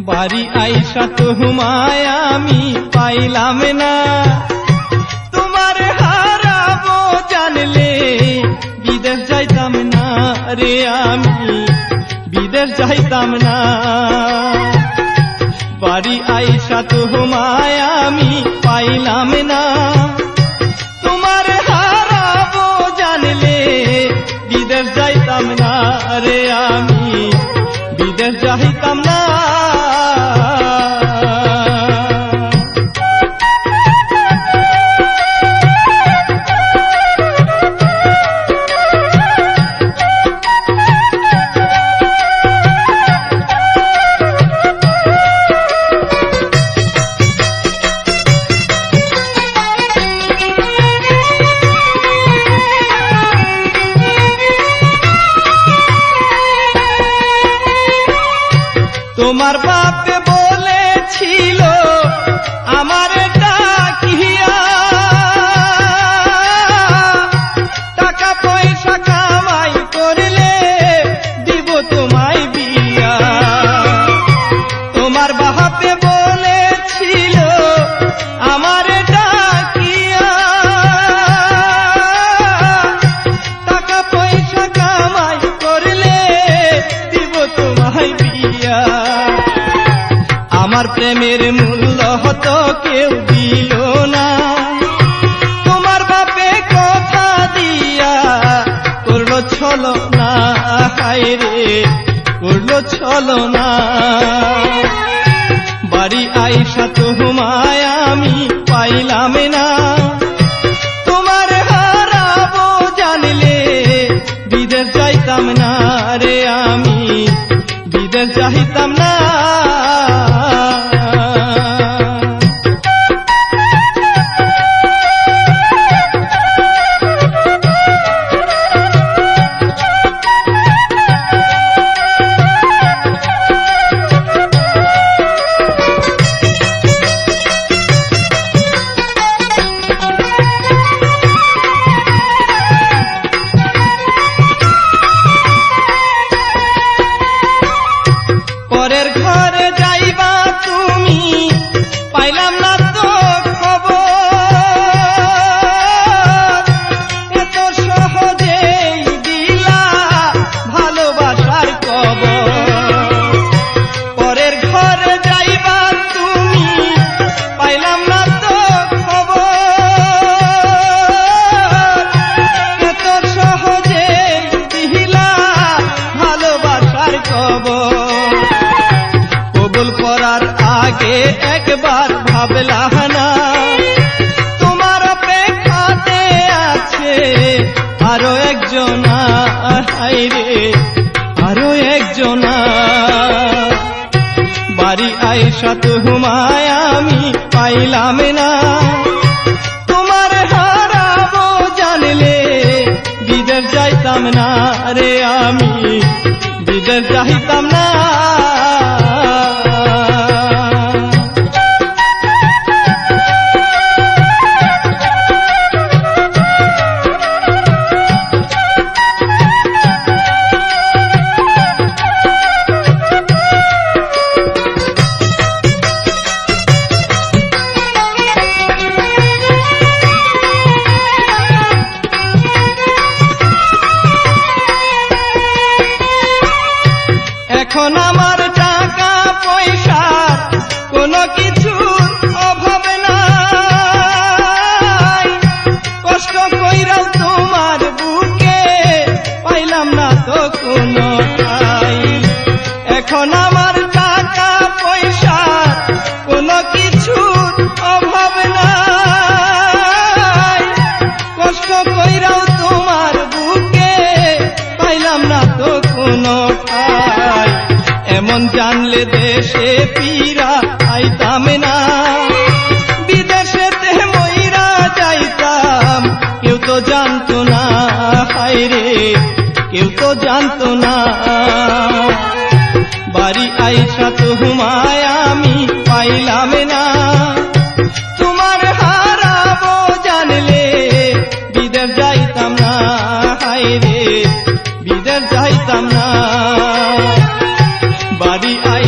বাড়ি আইসা তোমায় আমি পাইলাম না, তোমার হারাবো জানলে বিদেশ যাইতাম না রে, আমি বিদেশ যাইতাম না। বাড়ি আইসা তোমায় আমি পাইলাম না, তোমার হারাবো জানলে বিদেশ যাইতাম না রে, আমি বিদেশ যাইতাম না। তোমার বাপে বলেছিল আমার ডাকিয়া, টাকা পয়সা কামাই করলে দিব তোমায় বিয়া। তোমার বাপে বলেছিল আমার ডাকিয়া, টাকা পয়সা কামাই করলে দিব তোমায় বিয়া। আমার প্রেমের মূল্য হতো কেউ দিল না, তোমার বাপে কথা দিয়া করলো ছলো না, হায় রে করলো ছলো না। বাড়ি আইসা তোমায় আমি পাইলাম না, তোমার হারাবো জানলে বিদেশ যাইতাম না রে, আমি বিদেশ যাইতাম না। পরের ঘরে যাইবা তুমি পাইলাম না তো খবর, এত সহজেই দিলা ভালোবাসার কবর। পরের ঘরে যাইবা তুমি পাইলাম না তো খবর, এত সহজেই দিলা ভালোবাসার কবর। কবুল করার আগে একবার ভাবলা না, তোমার অপেক্ষাতে আছে আরো একজনা, হায় রে আরো একজনা। বাড়ি আইসা তোমায় আমি পাইলাম না, তোমার হারাবো জানলে বিদেশ যাইতাম না রে, আমি বিদেশ যাইতাম না। এখন আমার টাকা পয়সার কোনো কিছুর অভাব নাই, কষ্ট কইরাও তোমার বুকে পাইলাম না তো কোনো ঠাই। এখন আমার টাকা পয়সার কোনো কিছুর অভাব নাই, কষ্ট কইরাও তোমার বুকে পাইলাম না তো কোনো ঠাই। এমন জানলে দেশে ফিরা আইতাম না, বিদেশেতে মইরা যাইতাম কেউ তো জানতো না, হায় রে কেউ তো জানতো না। বাড়ি আইসা তোমায় আমি পাইলাম না, তোমার হারাবো জানলে বিদেশ যাইতাম না, হায় রে বিদেশ যাইতাম না। বাড়ি আই